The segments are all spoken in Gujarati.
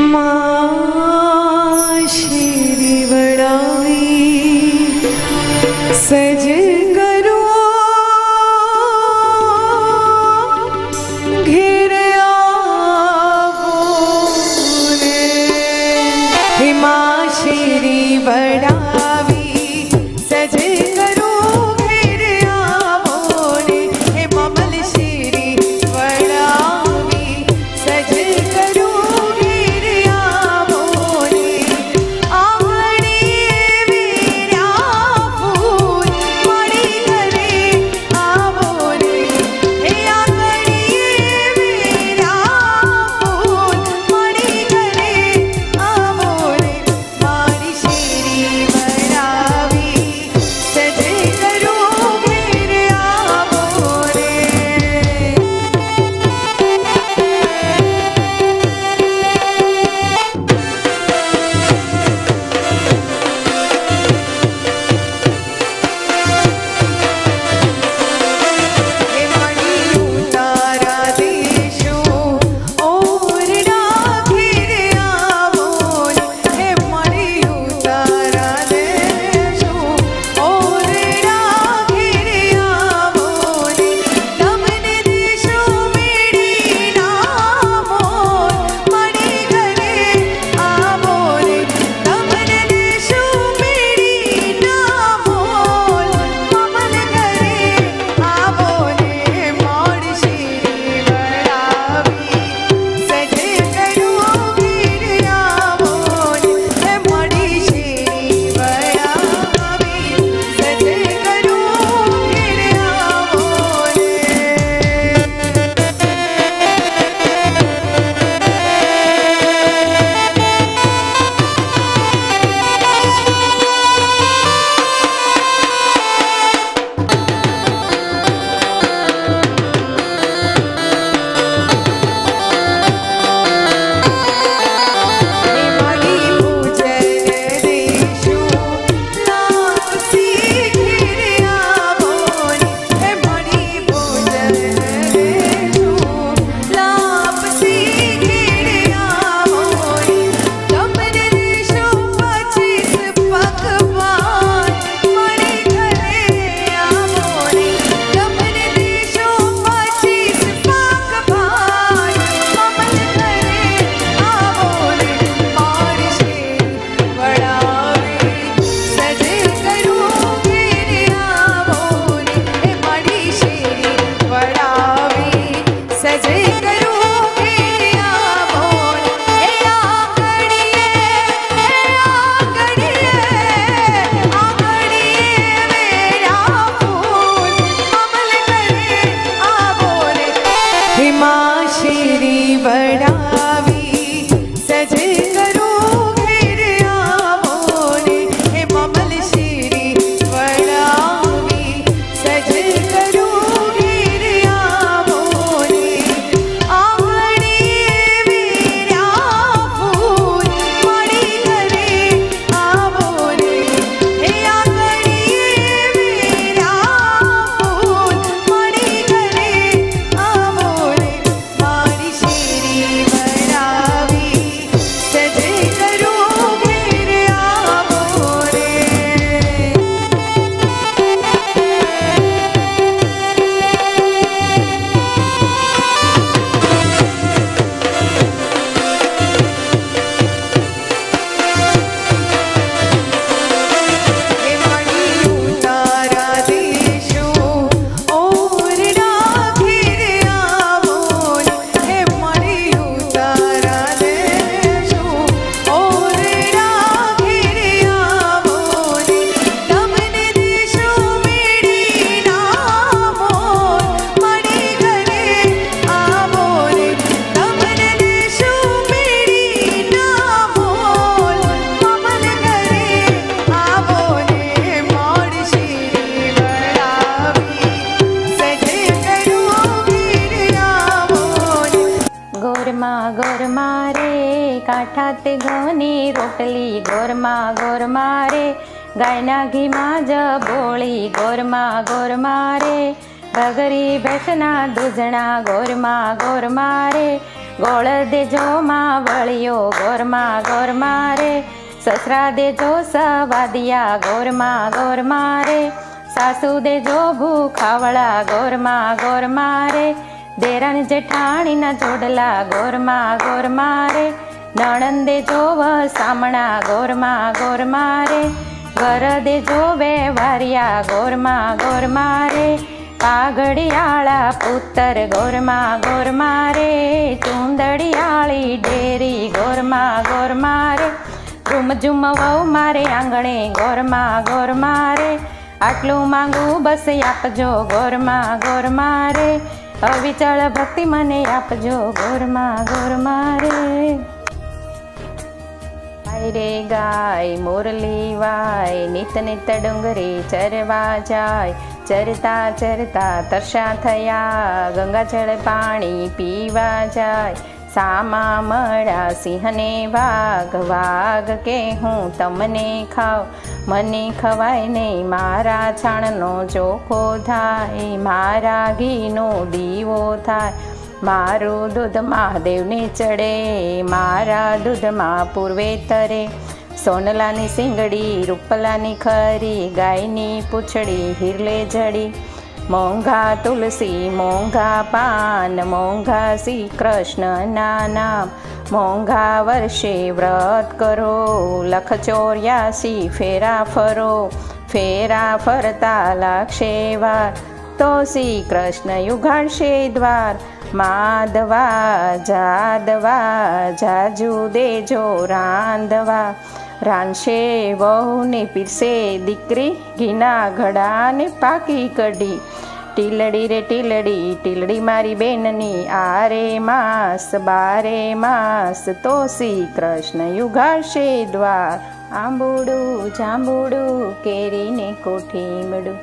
माँ श्री वड़ावी सज करो घिर आवो रे। हे माँ श्री वड़ावी सज करो घिर आवो रे। हे ममल श्री वड़ावी सज करो કાંઠાત ઘઉંની રોટલી ગોરમાં ગોરમાં રે, ગાયના ઘીમાં જ બોળી ગોરમાં ગોરમાં રે, ભગરી ભેંસના દૂધણા ગોરમાં ગોરમાં રે, ગોળ દેજો માં વળિયો ગોરમાં ગોરમાં રે, સસરા દેજો સવાદિયા ગોરમાં ગોરમાં રે, સાસુ દેજો ભૂખાવળા ગોરમાં ગોરમાં રે, દેરાણી જેઠાણીના જોડલા ગોરમાં ગોરમાં રે, નણંદ દેજો સામણા ગોરમાં ગોરમાં રે, ઘર દેજો વેવારિયા ગોરમાં ગોરમાં રે, પાઘડિયાળા પુત્ર ગોરમાં ગોરમાં રે, ચૂંદડિયાળી ડેરી ગોરમાં ગોરમાં રે, રૂમઝુમ વહુ મારે આંગણે ગોરમાં ગોરમાં રે, આટલું માંગું બસ આપજો ગોરમાં ગોરમાં રે, અવિચળ ભક્તિ મને આપજો ગોરમાં ગોરમાં રે. ગાય રે ગાય મોરલી વાય, નિત નિત ડુંગરે ચરવા જાય, ચરતા ચરતા તરસા થયા, ગંગાજળ પાણી પીવા જાય, સામા મળ્યા સિંહને વાઘ, વાઘ કે હું તમને ખાવ, મને ખવાય નહીં મારા છાણનો ચોખ્ખો થાય, મારા ઘીનો દીવો થાય, મારું દૂધ મહાદેવને ચડે, મારા દૂધમાં પૂર્વે તરે, સોનલાની સિંગડી રૂપલાની ખરી, ગાયની પૂંછડી હિરલે જડી, મોંઘા તુલસી મોંઘા પાન, મોંઘા શ્રી કૃષ્ણના નામ, મોંઘા વર્ષે વ્રત કરો, 184 ફેરા ફરો, ફેરા ફરતા લાગશે વાર, તો શ્રી કૃષ્ણ યુગાડશે દ્વાર, માધવા જાદવા જાજુ દેજો રાંધવા, રાંધશે વહુને પીરસે દીકરી, ઘીના ઘડાને પાકી કઢી, ટીલડી રે ટીલડી ટીલડી મારી બેનની, આરે માસ બારે માસ, તો શ્રી કૃષ્ણ યુગાડશે દ્વાર, આંબુડું જાંબુડું કેરીને કોઠીમડું,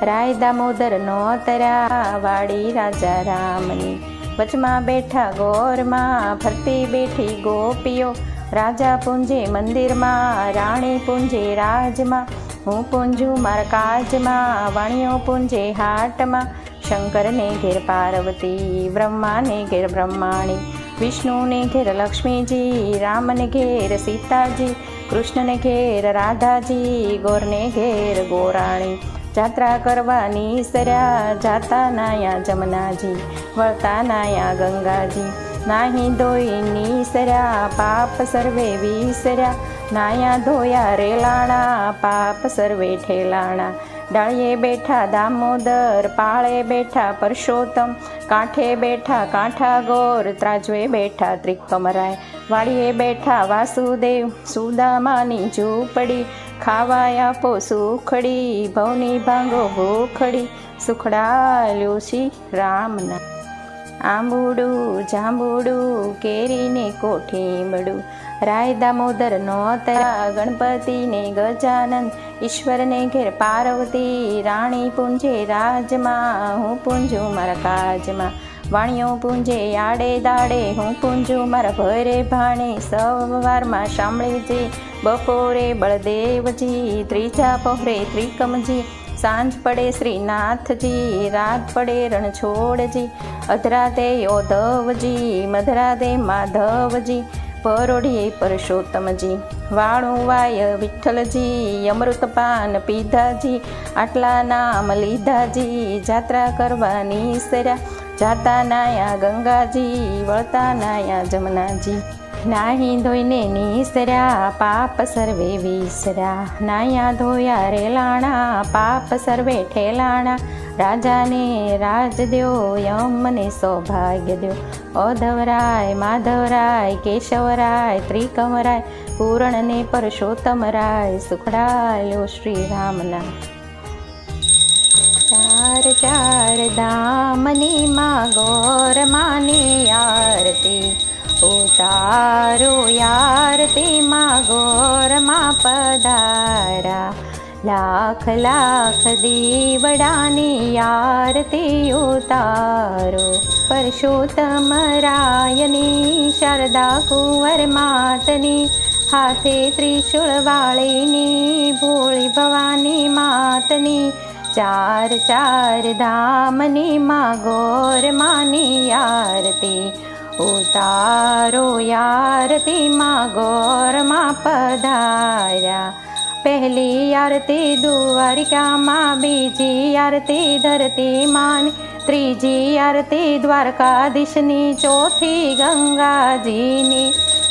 રાય દામોદર નોતરા વાડી રાજા રામની, વચમાં બેઠા ગોરમાં ફરતી બેઠી ગોપીઓ, રાજા પૂંજે મંદિરમાં રાણી પૂંજે રાજમાં, હું પૂંજું મારા કાજમાં વાણીઓ પૂંજે હાટમાં, શંકરને ઘેર પાર્વતી બ્રહ્માને ઘેર બ્રહ્માણી, વિષ્ણુને ઘેર લક્ષ્મીજી રામને ઘેર સીતાજી, કૃષ્ણને ઘેર રાધાજી ગોરને ઘેર ગોરાણી, જાત્રા કરવાની સર્યા જાતા નાયા જમનાજી, વળતા નાયા ગંગાજી, નાહી ધોઈ નીસર્યા પાપ સર્વે વિસર્યા, નાયા ધોયા રેલાણા પાપ સર્વે ઠેલાણા, ડાળીએ બેઠા દામોદર પાળે બેઠા પરસોત્તમ, કાંઠે બેઠા કાંઠા ગોર ત્રાજવે બેઠા ત્રિકમરાય, વાડીએ બેઠા વાસુદેવ સુદામાની ઝૂંપડી, ખાવા આપો સુખડી ભવની ભાંગો ભૂખડી, સુખડાલ્યો શ્રી રામના, આંબુડું જાંબુડું કેરીને કોઠીમડું, રાય દામોદર નોતરા ગણપતિને ગજાનંદ, ઈશ્વરને ઘેર પાર્વતી રાણી પૂંજે રાજમાં, હું પૂંજું મારા કાજમાં, વાણીઓ પૂંજે આડે દાડે, હું પૂંજું મારા ભરે ભાણે, સવારમાં શામળીજી બપોરે બળદેવજી, ત્રીજા પહોરે ત્રિકમજી, સાંજ પડે શ્રીનાથજી, રાત પડે રણછોડજી, અધરાતે યોધવજી, મધરાતે માધવજી, પરોઢીએ પરસોત્તમજી, વાળું વાય વિઠ્ઠલજી, અમૃતપાન પીધાજી, આટલા નામ લીધાજી, જાત્રા કરવાની સર્યા જાતા નાયા ગંગાજી, વળતા નાયા જમનાજી, નાહી ધોઈને નીસર્યા પાપ સર્વે વિસર્યા, નાયા ધોયા રેલાણા પાપ સર્વે ઠેલાણા, રાજાને રાજ દ્યો યમને સૌભાગ્ય દ્યો, ઓધવરાય માધવરાય કેશવરાય ત્રિકમરાય, પૂર્ણને પરસોત્તમરાય, સુખડાલ્યો શ્રી રામના. ચાર ચાર ધામની માં ગોર માની આરતી, ઉતારો યારતી માં ગોર માં પધારા, લાખ લાખ દીવડાની આરતી ઉતારો, પરસોત્તમ રાયની શારદા કુંવર માતની, હાથે ત્રિશુળ વાળીની ભોળી ભવાની માતની, ચાર ચાર ધામની માં ગોર માની આરતી, ઉતારો આરતીમાં ગોરમાં પધાર્યા. પહેલી આરતી દ્વારિકામાં, બીજી આરતી ધરતી માની, ત્રીજી આરતી દ્વારકાધીશની, ચોથી ગંગાજીની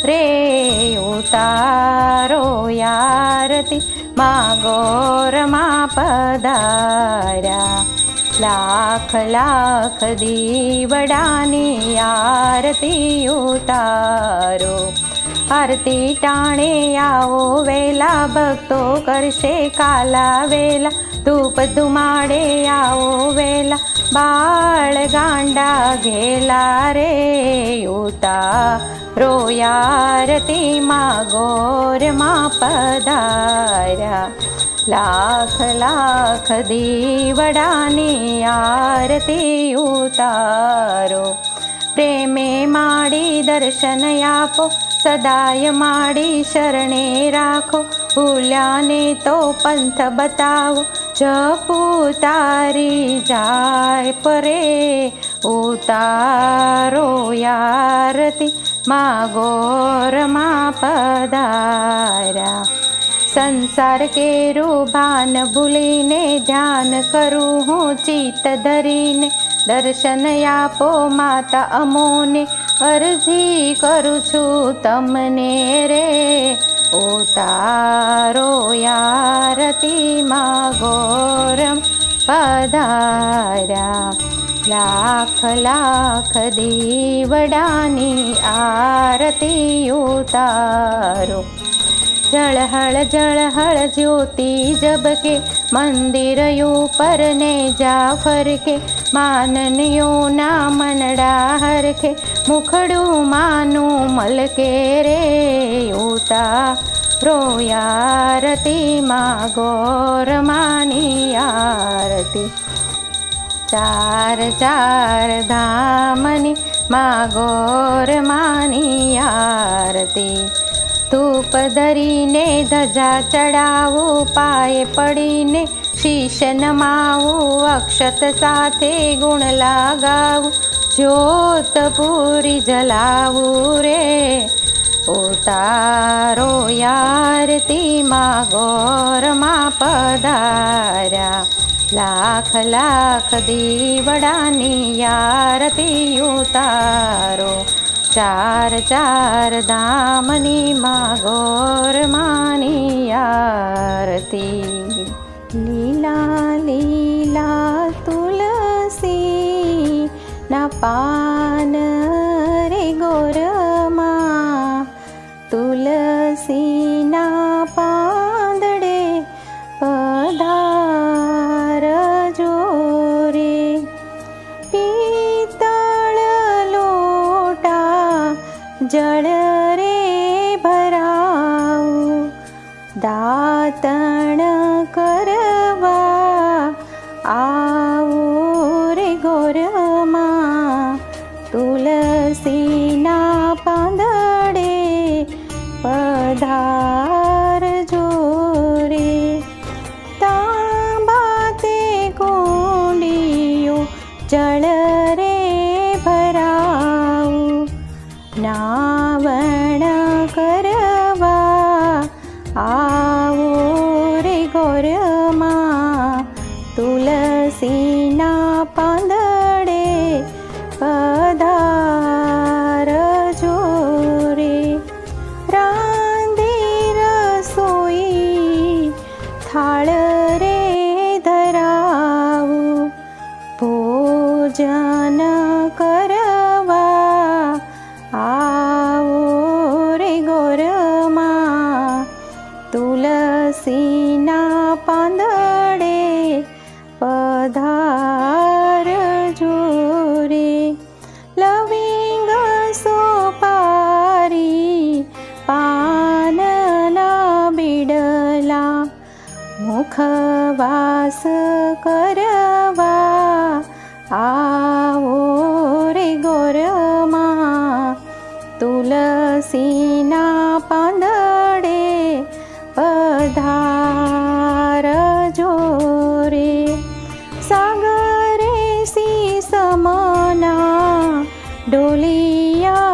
રે. ઉતારો આરતી માં ગોરમાં પધાર્યા. લાખ લાખ દીવડાની આરતી ઉતારો. આરતી ટાણે આવો વેલા, ભક્તો કરશે કાલા વેલા. ધૂપ ધુમાડે આવો વેલા, બાળ ગાંડા ઘેલા રે. ઉતારો આરતીમાં ગોરમાં પધાર્યા. લાખ લાખ દીવડાની આરતી ઉતારો. પ્રેમે માડી દર્શન આપો, સદાય માડી શરણે રાખો. ભૂલ્યાને તો પંથ બતાવો, જપુ તારી જાય પરે. ઉતારો આરતી માં ગોરમાં પધાર્યા. સંસાર કેરું ભાન ભૂલીને, ધ્યાન કરું હું ચિત્ત ધરીને. દર્શન આપો માતા અમોને, અરજી કરું છું તમને રે. ઉતારો આરતીમાં ગોરમ પધાર્યા. લાખ લાખ દીવડાની આરતી ઉતારો. જળહળ જળહળ જ્યોતિ જબકે, મંદિર ઉપર ને જાફર કે. માનનીઓના મનડા હરખે, મુખડું માનું મલકે રે. ઉતારો આરતીમાં ગોરમાની આરતી. ચાર ચાર ધામની માં ગોરમાની આરતી. ધૂપ ધરીને ધજા ચડાવું, પાયે પડીને શીશ નમાવું. અક્ષત સાથે ગુણ લગાવું, જ્યોત પૂરી જલાવું રે. ઉતારો આરતીમાં ગોરમાં પધાર્યા. લાખ લાખ દીવડાની આરતી ઉતારો. ચાર ચાર ધામની માં ગોરમાની આરતી. લીલા લીલા તુલસી ના પાન રે ગોરમાં. તુલસીના પાંદડે પધારજો રે. પિત્તળ લોટા જળ રે ભરાવું, દાતણ કરવા આવું રે ગોરમાં. તુલસીના પાંદડે પધારજો રે. તાંબા તે કુંડીઓ જળ રે ભરાવું, નાવણ કરવા આવો રે ગોરમાં. તુલસીના પાંદડે પધારજો રે. રાંધી રસોઈ થાળ રે ધરાવું, ભોજન કરવા આવો રે ગોરમાં. તુલસીના પાંદડે પધારજો રે. લવિંગ સોપારી પાનના બીડલા, મુખવાસ કરવા આવો રે ગોરમાં. તુલસીના પાંદડે પધારજો રે. સાગરે સી સમના ડોલિયા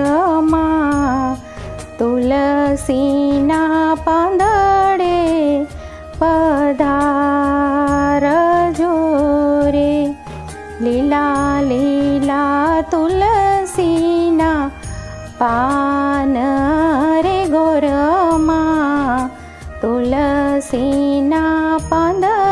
ગોરમાં તુલસીના પાંદડે પધારજો રે. લીલા લીલા તુલસીના પાન રે ગોરમાં તુલસીના પાંદડે